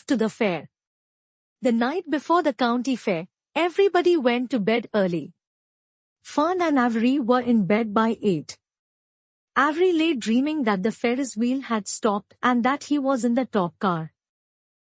off to the fair. The night before the county fair, everybody went to bed early. Fern and Avery were in bed by 8. Avery lay dreaming that the Ferris wheel had stopped and that he was in the top car.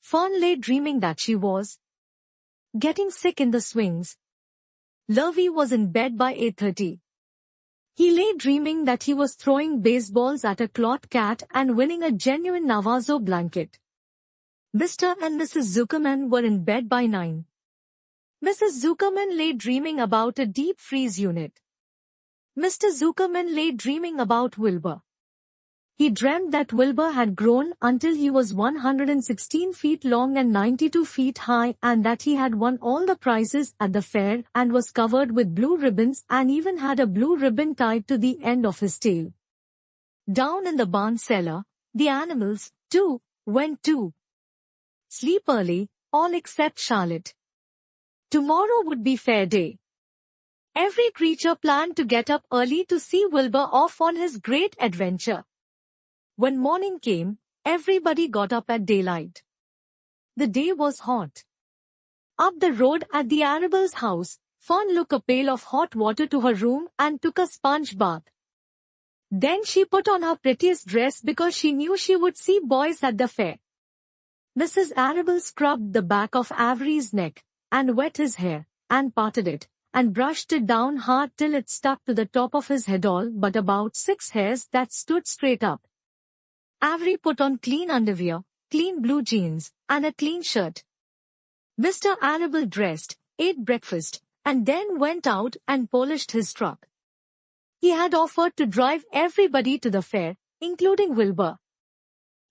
Fern lay dreaming that she was getting sick in the swings. Lovey was in bed by 8:30. He lay dreaming that he was throwing baseballs at a cloth cat and winning a genuine Navajo blanket. Mr. and Mrs. Zuckerman were in bed by 9. Mrs. Zuckerman lay dreaming about a deep freeze unit. Mr. Zuckerman lay dreaming about Wilbur. He dreamt that Wilbur had grown until he was 116 feet long and 92 feet high and that he had won all the prizes at the fair and was covered with blue ribbons and even had a blue ribbon tied to the end of his tail. Down in the barn cellar, the animals, too, went to sleep early, all except Charlotte. Tomorrow would be fair day. Every creature planned to get up early to see Wilbur off on his great adventure. When morning came, everybody got up at daylight. The day was hot. Up the road at the Arabelle's house, Fern took a pail of hot water to her room and took a sponge bath. Then she put on her prettiest dress because she knew she would see boys at the fair. Mrs. Arabelle scrubbed the back of Avery's neck, and wet his hair, and parted it, and brushed it down hard till it stuck to the top of his head all but about 6 hairs that stood straight up. Avery put on clean underwear, clean blue jeans, and a clean shirt. Mr. Arabelle dressed, ate breakfast, and then went out and polished his truck. He had offered to drive everybody to the fair, including Wilbur.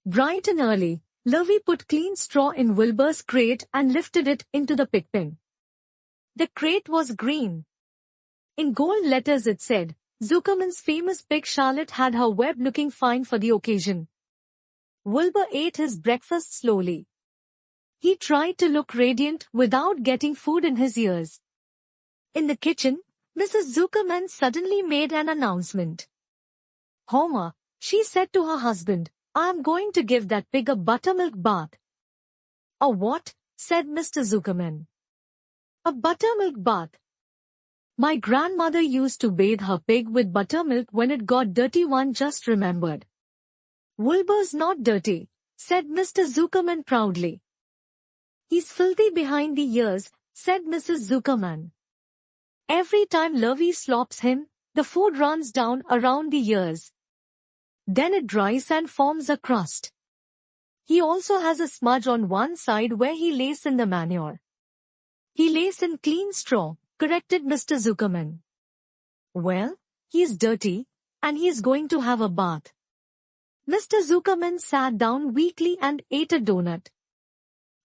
Bright and early, Lovey put clean straw in Wilbur's crate and lifted it into the pigpen. The crate was green. In gold letters it said, Zuckerman's famous pig Charlotte had her web looking fine for the occasion. Wilbur ate his breakfast slowly. He tried to look radiant without getting food in his ears. In the kitchen, Mrs. Zuckerman suddenly made an announcement. Homer, she said to her husband, I am going to give that pig a buttermilk bath. A what? Said Mr. Zuckerman. A buttermilk bath. My grandmother used to bathe her pig with buttermilk when it got dirty, one just remembered. Wilbur's not dirty, said Mr. Zuckerman proudly. He's filthy behind the ears, said Mrs. Zuckerman. Every time Lovey slops him, the food runs down around the ears. Then it dries and forms a crust. He also has a smudge on one side where he lays in the manure. He lays in clean straw, corrected Mr. Zuckerman. Well, he's dirty, and he's going to have a bath. Mr. Zuckerman sat down weakly and ate a donut.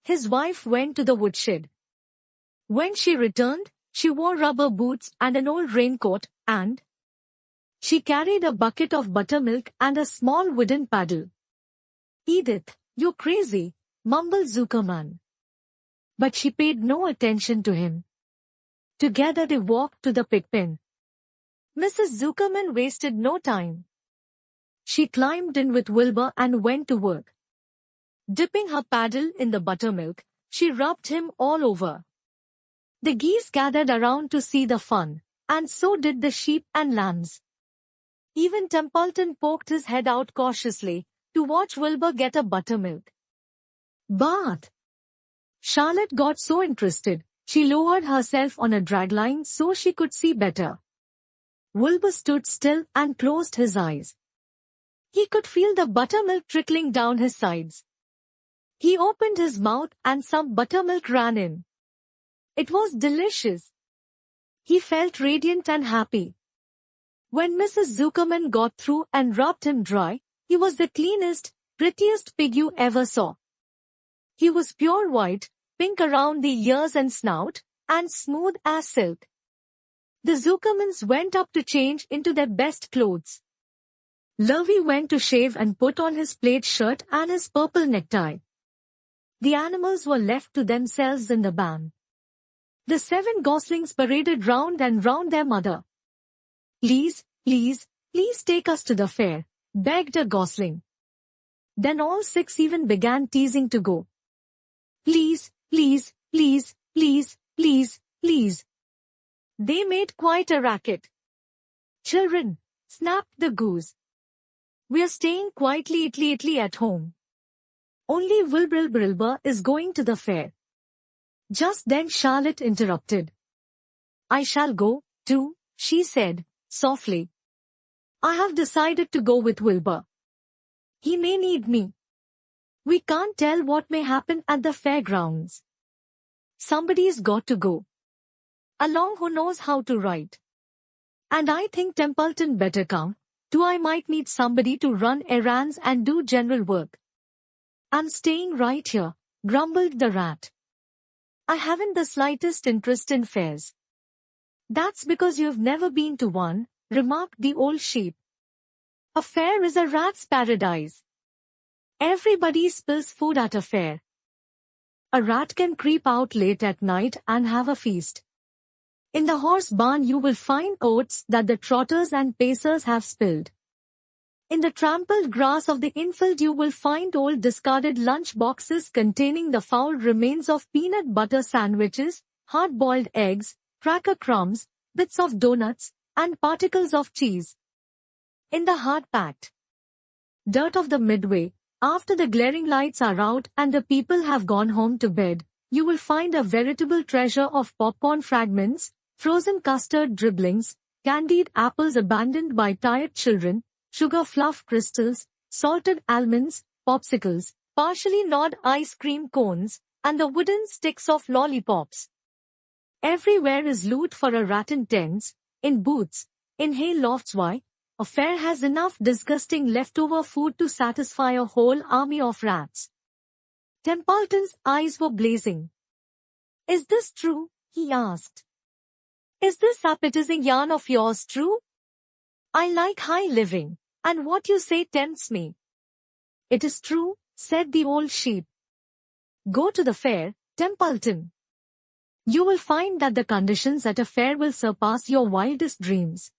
His wife went to the woodshed. When she returned, she wore rubber boots and an old raincoat, and she carried a bucket of buttermilk and a small wooden paddle. Edith, you're crazy, mumbled Zuckerman. But she paid no attention to him. Together they walked to the pigpen. Mrs. Zuckerman wasted no time. She climbed in with Wilbur and went to work. Dipping her paddle in the buttermilk, she rubbed him all over. The geese gathered around to see the fun, and so did the sheep and lambs. Even Templeton poked his head out cautiously to watch Wilbur get a buttermilk bath. Charlotte got so interested, she lowered herself on a dragline so she could see better. Wilbur stood still and closed his eyes. He could feel the buttermilk trickling down his sides. He opened his mouth and some buttermilk ran in. It was delicious. He felt radiant and happy. When Mrs. Zuckerman got through and rubbed him dry, he was the cleanest, prettiest pig you ever saw. He was pure white, pink around the ears and snout, and smooth as silk. The Zuckermans went up to change into their best clothes. Lovey went to shave and put on his plaid shirt and his purple necktie. The animals were left to themselves in the barn. The 7 goslings paraded round and round their mother. Please, please, please take us to the fair, begged a gosling. Then all 6 even began teasing to go. Please, please, please, please, please, please. They made quite a racket. Children, snapped the goose. We're staying quietly at home. Only Wilbur is going to the fair. Just then Charlotte interrupted. I shall go, too, she said, softly. I have decided to go with Wilbur. He may need me. We can't tell what may happen at the fairgrounds. Somebody's got to go along who knows how to ride. And I think Templeton better come, too. I might need somebody to run errands and do general work. I'm staying right here, grumbled the rat. I haven't the slightest interest in fairs. That's because you've never been to one, remarked the old sheep. A fair is a rat's paradise. Everybody spills food at a fair. A rat can creep out late at night and have a feast. In the horse barn you will find oats that the trotters and pacers have spilled. In the trampled grass of the infield you will find old discarded lunch boxes containing the foul remains of peanut butter sandwiches, hard-boiled eggs, cracker crumbs, bits of donuts, and particles of cheese. In the hard-packed dirt of the midway, after the glaring lights are out and the people have gone home to bed, you will find a veritable treasure of popcorn fragments, frozen custard dribblings, candied apples abandoned by tired children, sugar fluff crystals, salted almonds, popsicles, partially gnawed ice cream cones, and the wooden sticks of lollipops. Everywhere is loot for a rat in tents, in booths, in hay lofts. Why? A fair has enough disgusting leftover food to satisfy a whole army of rats. Templeton's eyes were blazing. Is this true? He asked. Is this appetizing yarn of yours true? I like high living, and what you say tempts me. It is true, said the old sheep. Go to the fair, Templeton. You will find that the conditions at a fair will surpass your wildest dreams.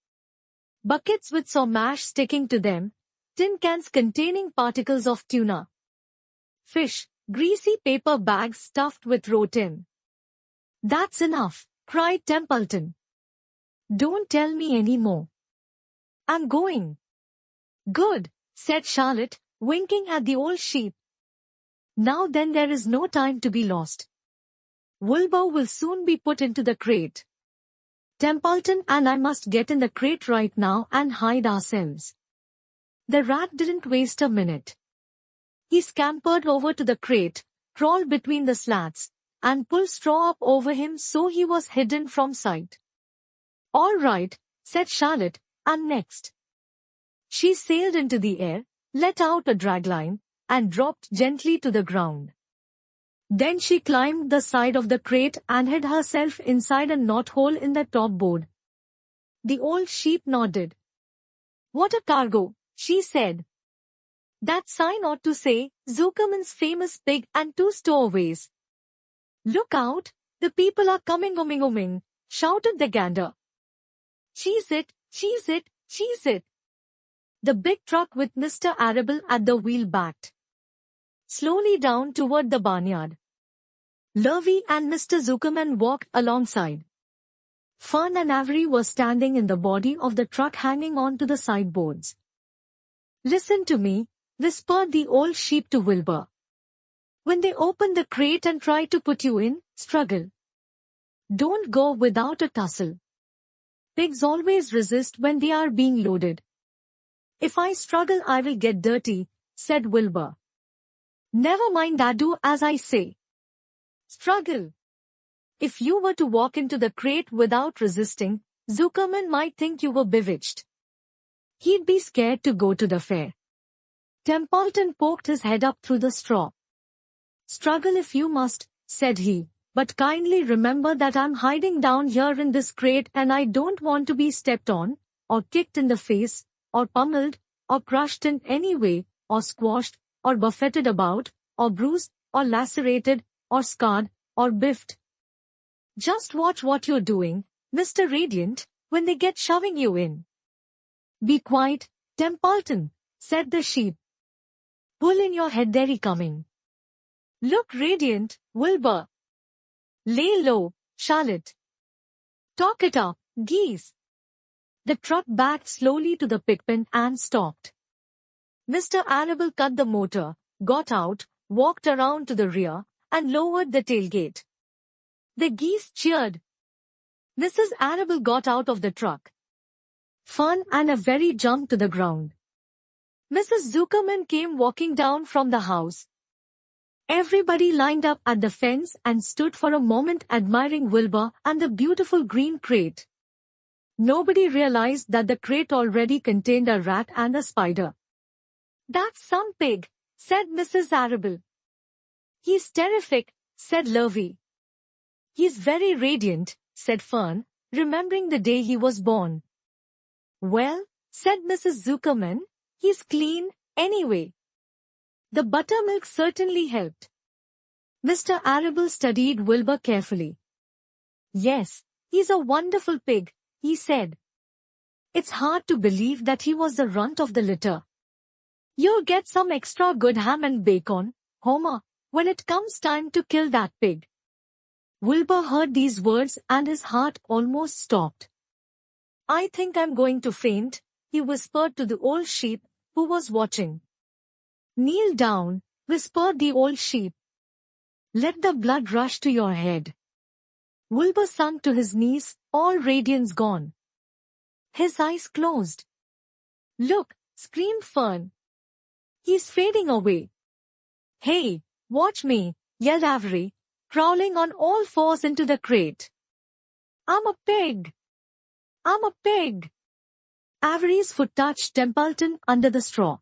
Buckets with saw mash sticking to them, tin cans containing particles of tuna, fish, greasy paper bags stuffed with rotten. That's enough, cried Templeton. Don't tell me any more. I'm going. Good, said Charlotte, winking at the old sheep. Now then there is no time to be lost. Wilbur will soon be put into the crate. Templeton and I must get in the crate right now and hide ourselves. The rat didn't waste a minute. He scampered over to the crate, crawled between the slats, and pulled straw up over him so he was hidden from sight. All right, said Charlotte, I'm next. She sailed into the air, let out a dragline, and dropped gently to the ground. Then she climbed the side of the crate and hid herself inside a knothole in the top board. The old sheep nodded. What a cargo, she said. That sign ought to say, Zuckerman's famous pig and 2 stowaways. Look out, the people are coming, shouted the gander. Cheese it, cheese it, cheese it. The big truck with Mr. Arable at the wheel backed slowly down toward the barnyard. Lurvy and Mr. Zuckerman walked alongside. Fern and Avery were standing in the body of the truck hanging on to the sideboards. Listen to me, whispered the old sheep to Wilbur. When they open the crate and try to put you in, struggle. Don't go without a tussle. Pigs always resist when they are being loaded. If I struggle I will get dirty, said Wilbur. Never mind that, do as I say. Struggle. If you were to walk into the crate without resisting, Zuckerman might think you were bewitched. He'd be scared to go to the fair. Templeton poked his head up through the straw. Struggle if you must, said he, but kindly remember that I'm hiding down here in this crate and I don't want to be stepped on, or kicked in the face, or pummeled, or crushed in any way, or squashed, or buffeted about, or bruised, or lacerated, or scarred, or biffed. Just watch what you're doing, Mr. Radiant, when they get shoving you in. Be quiet, Templeton, said the sheep. Pull in your head, they're coming. Look, Radiant, Wilbur. Lay low, Charlotte. Talk it up, geese. The truck backed slowly to the pigpen and stopped. Mr. Arable cut the motor, got out, walked around to the rear, and lowered the tailgate. The geese cheered. Mrs. Arable got out of the truck. Fun and a very jump to the ground. Mrs. Zuckerman came walking down from the house. Everybody lined up at the fence and stood for a moment admiring Wilbur and the beautiful green crate. Nobody realized that the crate already contained a rat and a spider. "That's some pig," said Mrs. Arable. "He's terrific," said Lovey. "He's very radiant," said Fern, remembering the day he was born. "Well," said Mrs. Zuckerman, "he's clean, anyway." The buttermilk certainly helped. Mr. Arable studied Wilbur carefully. "Yes, he's a wonderful pig," he said. "It's hard to believe that he was the runt of the litter. You'll get some extra good ham and bacon, Homer, when it comes time to kill that pig." Wilbur heard these words and his heart almost stopped. "I think I'm going to faint," he whispered to the old sheep, who was watching. "Kneel down," whispered the old sheep. "Let the blood rush to your head." Wilbur sunk to his knees, all radiance gone. His eyes closed. "Look," screamed Fern. "He's fading away." "Hey, watch me," yelled Avery, crawling on all fours into the crate. "I'm a pig! I'm a pig!" Avery's foot touched Templeton under the straw.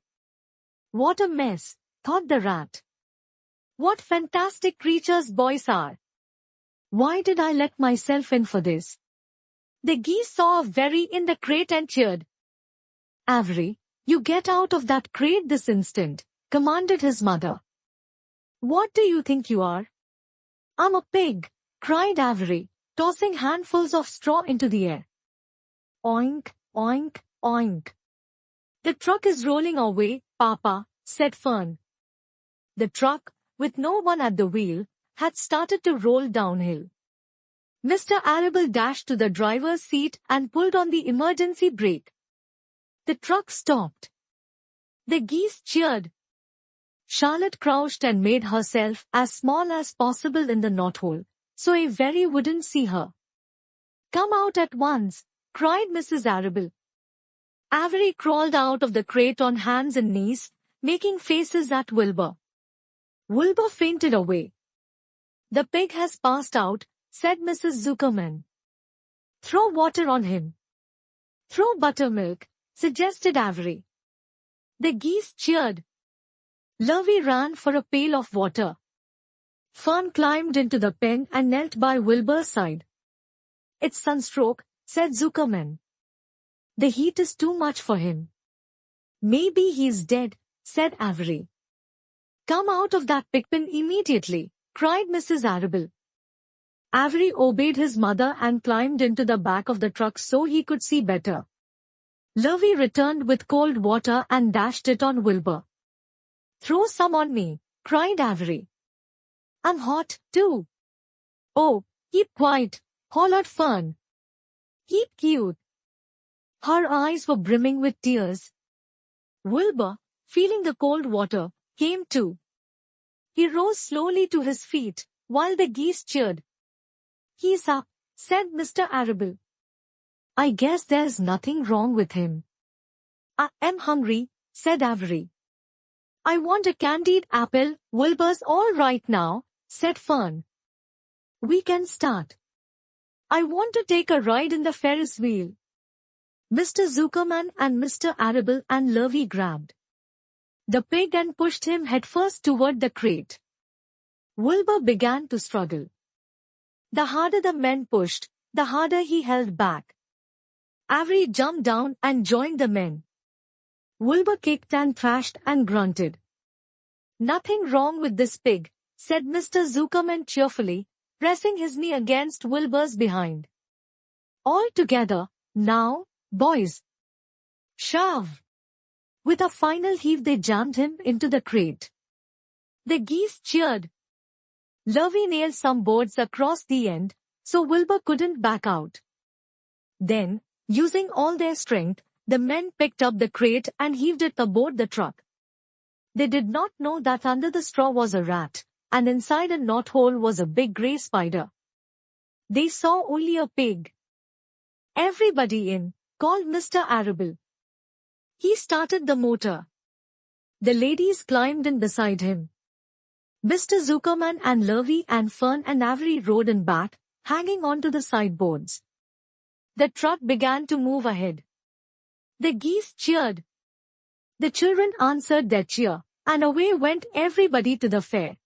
"What a mess," thought the rat. "What fantastic creatures boys are. Why did I let myself in for this?" The geese saw Avery in the crate and cheered. "Avery, you get out of that crate this instant," commanded his mother. "What do you think you are?" "I'm a pig," cried Avery, tossing handfuls of straw into the air. "Oink, oink, oink." "The truck is rolling away, Papa," said Fern. The truck, with no one at the wheel, had started to roll downhill. Mr. Arable dashed to the driver's seat and pulled on the emergency brake. The truck stopped. The geese cheered. Charlotte crouched and made herself as small as possible in the knothole, so Avery wouldn't see her. "Come out at once," cried Mrs. Arable. Avery crawled out of the crate on hands and knees, making faces at Wilbur. Wilbur fainted away. "The pig has passed out," said Mrs. Zuckerman. "Throw water on him." "Throw buttermilk," suggested Avery. The geese cheered. Lovey ran for a pail of water. Fern climbed into the pen and knelt by Wilbur's side. "It's sunstroke," said Zuckerman. "The heat is too much for him." "Maybe he's dead," said Avery. "Come out of that pigpen immediately," cried Mrs. Arable. Avery obeyed his mother and climbed into the back of the truck so he could see better. Lovey returned with cold water and dashed it on Wilbur. "Throw some on me," cried Avery. "I'm hot, too." "Oh, keep quiet," hollered Fern. "Keep cute." Her eyes were brimming with tears. Wilbur, feeling the cold water, came too. He rose slowly to his feet, while the geese cheered. "He's up," said Mr. Arable. "I guess there's nothing wrong with him." "I am hungry," said Avery. "I want a candied apple." "Wilbur's all right now," said Fern. "We can start." "I want to take a ride in the Ferris wheel." Mr. Zuckerman and Mr. Arable and Lovey grabbed the pig and pushed him headfirst toward the crate. Wilbur began to struggle. The harder the men pushed, the harder he held back. Avery jumped down and joined the men. Wilbur kicked and thrashed and grunted. "Nothing wrong with this pig," said Mr. Zuckerman cheerfully, pressing his knee against Wilbur's behind. "All together, now, boys. Shove!" With a final heave they jammed him into the crate. The geese cheered. Lovey nailed some boards across the end, so Wilbur couldn't back out. Then, using all their strength, the men picked up the crate and heaved it aboard the truck. They did not know that under the straw was a rat, and inside a knothole was a big grey spider. They saw only a pig. "Everybody in," called Mr. Arable. He started the motor. The ladies climbed in beside him. Mr. Zuckerman and Lovey and Fern and Avery rode in back, hanging onto the sideboards. The truck began to move ahead. The geese cheered. The children answered their cheer, and away went everybody to the fair.